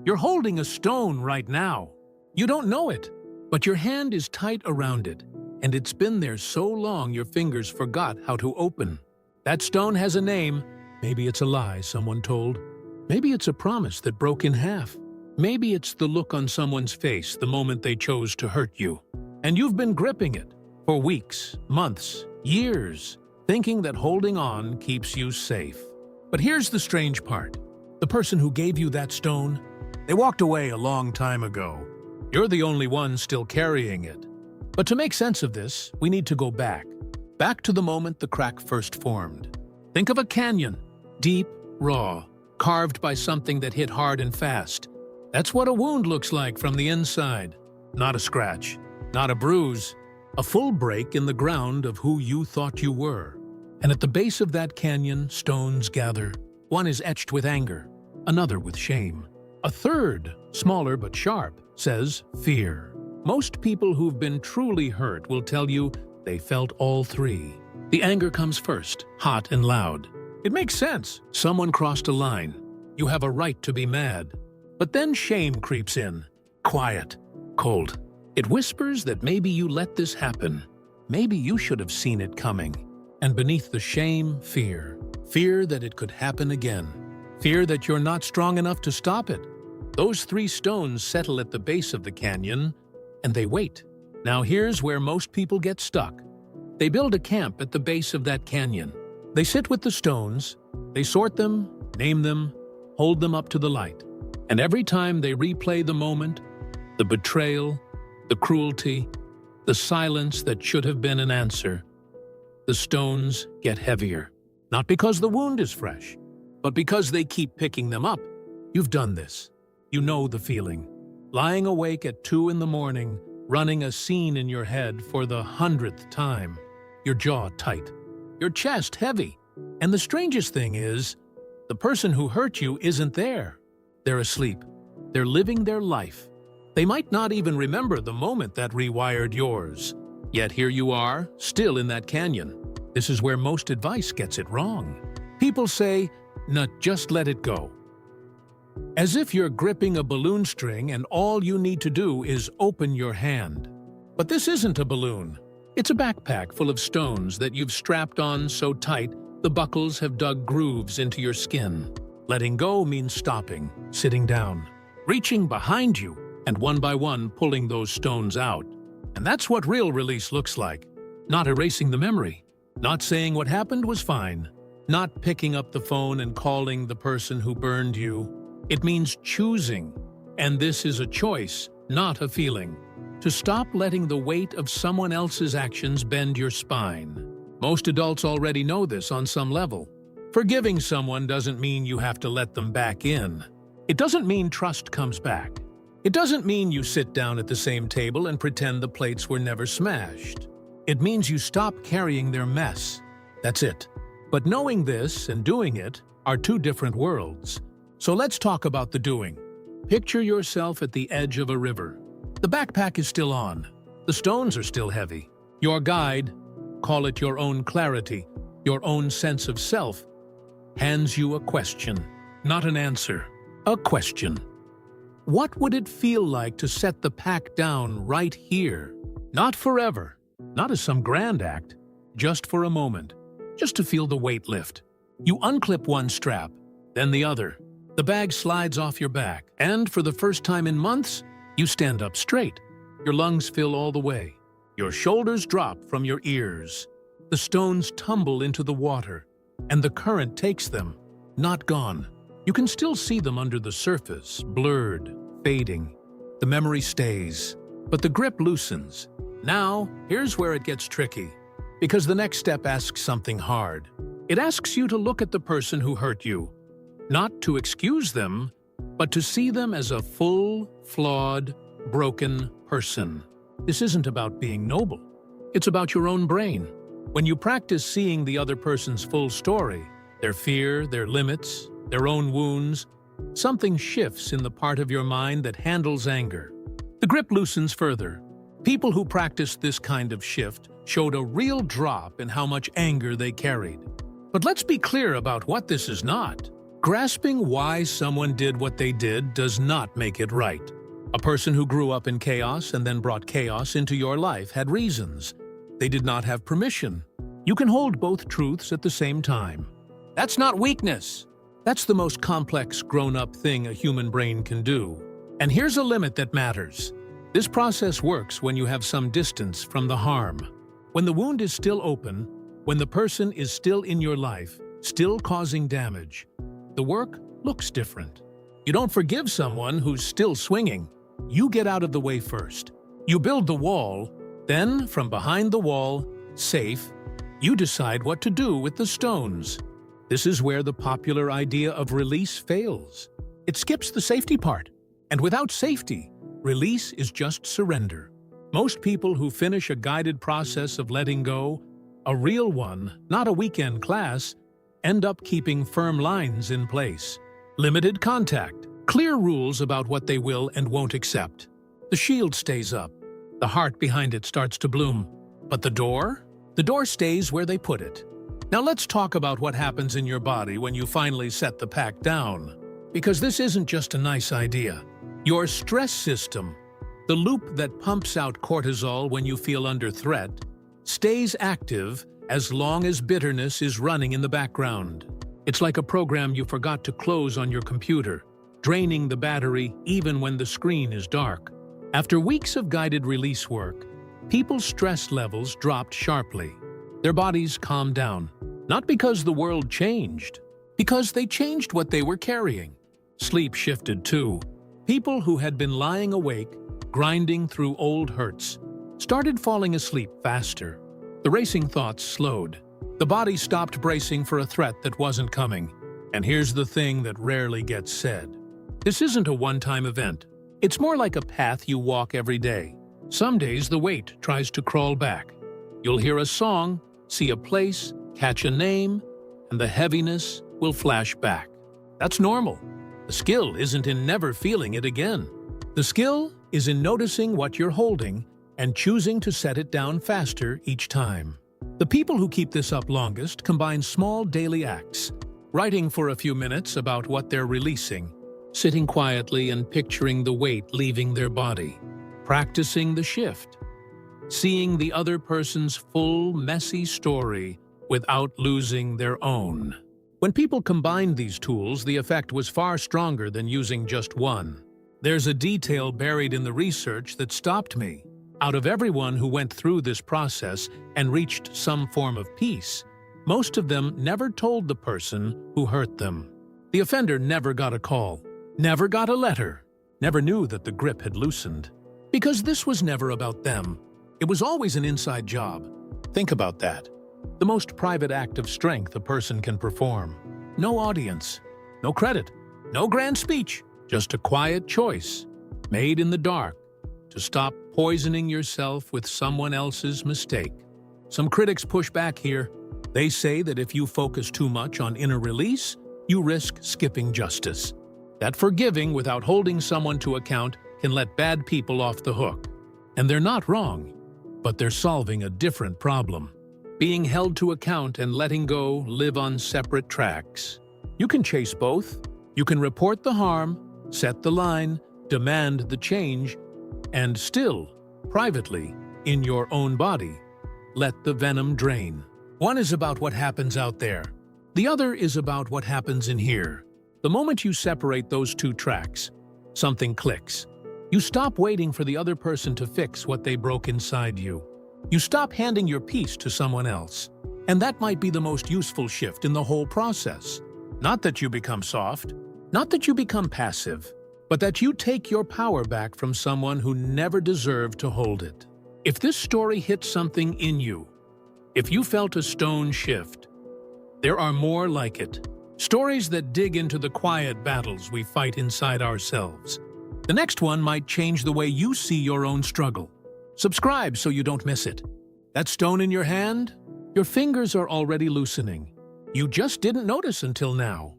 You're holding a stone right now. You don't know it, but your hand is tight around it, and it's been there so long your fingers forgot how to open. That stone has a name. Maybe it's a lie someone told. Maybe it's a promise that broke in half. Maybe it's the look on someone's face the moment they chose to hurt you. And you've been gripping it for weeks, months, years, thinking that holding on keeps you safe. But here's the strange part. The person who gave you that stone, they walked away a long time ago. You're the only one still carrying it. But to make sense of this, we need to go back to the moment the crack first formed. Think of a canyon, deep, raw, carved by something that hit hard and fast. That's what a wound looks like from the inside. Not a scratch, not a bruise, a full break in the ground of who you thought you were. And at the base of that canyon, stones gather. One is etched with anger, another with shame. A third, smaller but sharp, says fear. Most people who've been truly hurt will tell you they felt all three. The anger comes first, hot and loud. It makes sense. Someone crossed a line. You have a right to be mad. But then shame creeps in. Quiet, cold. It whispers that maybe you let this happen. Maybe you should have seen it coming. And beneath the shame, fear. Fear that it could happen again. Fear that you're not strong enough to stop it. Those three stones settle at the base of the canyon, and they wait. Now here's where most people get stuck. They build a camp at the base of that canyon. They sit with the stones, they sort them, name them, hold them up to the light. And every time they replay the moment, the betrayal, the cruelty, the silence that should have been an answer, the stones get heavier. Not because the wound is fresh, but because they keep picking them up. You've done this. You know the feeling. Lying awake at 2 in the morning, running a scene in your head for the 100th time. Your jaw tight, your chest heavy. And the strangest thing is, the person who hurt you isn't there. They're asleep. They're living their life. They might not even remember the moment that rewired yours. Yet here you are, still in that canyon. This is where most advice gets it wrong. People say, "No, just let it go." As if you're gripping a balloon string and all you need to do is open your hand. But this isn't a balloon. It's a backpack full of stones that you've strapped on so tight the buckles have dug grooves into your skin. Letting go means stopping, sitting down, reaching behind you, and one by one pulling those stones out. And that's what real release looks like. Not erasing the memory, not saying what happened was fine, not picking up the phone and calling the person who burned you. It means choosing, and this is a choice, not a feeling, to stop letting the weight of someone else's actions bend your spine. Most adults already know this on some level. Forgiving someone doesn't mean you have to let them back in. It doesn't mean trust comes back. It doesn't mean you sit down at the same table and pretend the plates were never smashed. It means you stop carrying their mess. That's it. But knowing this and doing it are two different worlds. So let's talk about the doing. Picture yourself at the edge of a river. The backpack is still on. The stones are still heavy. Your guide, call it your own clarity, your own sense of self, hands you a question, not an answer, a question. What would it feel like to set the pack down right here? Not forever, not as some grand act, just for a moment, just to feel the weight lift. You unclip one strap, then the other. The bag slides off your back, and for the first time in months, you stand up straight. Your lungs fill all the way. Your shoulders drop from your ears. The stones tumble into the water, and the current takes them, not gone. You can still see them under the surface, blurred, fading. The memory stays, but the grip loosens. Now, here's where it gets tricky, because the next step asks something hard. It asks you to look at the person who hurt you, not to excuse them, but to see them as a full, flawed, broken person. This isn't about being noble. It's about your own brain. When you practice seeing the other person's full story, their fear, their limits, their own wounds, something shifts in the part of your mind that handles anger. The grip loosens further. People who practiced this kind of shift showed a real drop in how much anger they carried. But let's be clear about what this is not. Grasping why someone did what they did does not make it right. A person who grew up in chaos and then brought chaos into your life had reasons. They did not have permission. You can hold both truths at the same time. That's not weakness. That's the most complex, grown-up thing a human brain can do. And here's a limit that matters. This process works when you have some distance from the harm. When the wound is still open, when the person is still in your life, still causing damage, the work looks different. You don't forgive someone who's still swinging. You get out of the way first. You build the wall, then, from behind the wall, safe, you decide what to do with the stones. This is where the popular idea of release fails. It skips the safety part. And without safety, release is just surrender. Most people who finish a guided process of letting go, a real one, not a weekend class, end up keeping firm lines in place. Limited contact, clear rules about what they will and won't accept. The shield stays up. The heart behind it starts to bloom. But the door? The door stays where they put it. Now let's talk about what happens in your body when you finally set the pack down. Because this isn't just a nice idea. Your stress system, the loop that pumps out cortisol when you feel under threat, stays active as long as bitterness is running in the background. It's like a program you forgot to close on your computer, draining the battery even when the screen is dark. After weeks of guided release work, people's stress levels dropped sharply. Their bodies calmed down, not because the world changed, because they changed what they were carrying. Sleep shifted too. People who had been lying awake, grinding through old hurts, started falling asleep faster. The racing thoughts slowed. The body stopped bracing for a threat that wasn't coming. And here's the thing that rarely gets said. This isn't a one-time event. It's more like a path you walk every day. Some days the weight tries to crawl back. You'll hear a song, see a place, catch a name, and the heaviness will flash back. That's normal. The skill isn't in never feeling it again. The skill is in noticing what you're holding and choosing to set it down faster each time. The people who keep this up longest combine small daily acts, writing for a few minutes about what they're releasing, sitting quietly and picturing the weight leaving their body, practicing the shift, seeing the other person's full, messy story without losing their own. When people combined these tools, the effect was far stronger than using just one. There's a detail buried in the research that stopped me. Out of everyone who went through this process and reached some form of peace, most of them never told the person who hurt them. The offender never got a call, never got a letter, never knew that the grip had loosened. Because this was never about them. It was always an inside job. Think about that. The most private act of strength a person can perform. No audience, no credit, no grand speech, just a quiet choice, made in the dark, to stop poisoning yourself with someone else's mistake. Some critics push back here. They say that if you focus too much on inner release, you risk skipping justice. That forgiving without holding someone to account can let bad people off the hook. And they're not wrong, but they're solving a different problem. Being held to account and letting go live on separate tracks. You can chase both. You can report the harm, set the line, demand the change, and still, privately, in your own body, let the venom drain. One is about what happens out there. The other is about what happens in here. The moment you separate those two tracks, something clicks. You stop waiting for the other person to fix what they broke inside you. You stop handing your peace to someone else. And that might be the most useful shift in the whole process. Not that you become soft, not that you become passive, but that you take your power back from someone who never deserved to hold it. If this story hit something in you, if you felt a stone shift, there are more like it. Stories that dig into the quiet battles we fight inside ourselves. The next one might change the way you see your own struggle. Subscribe so you don't miss it. That stone in your hand? Your fingers are already loosening. You just didn't notice until now.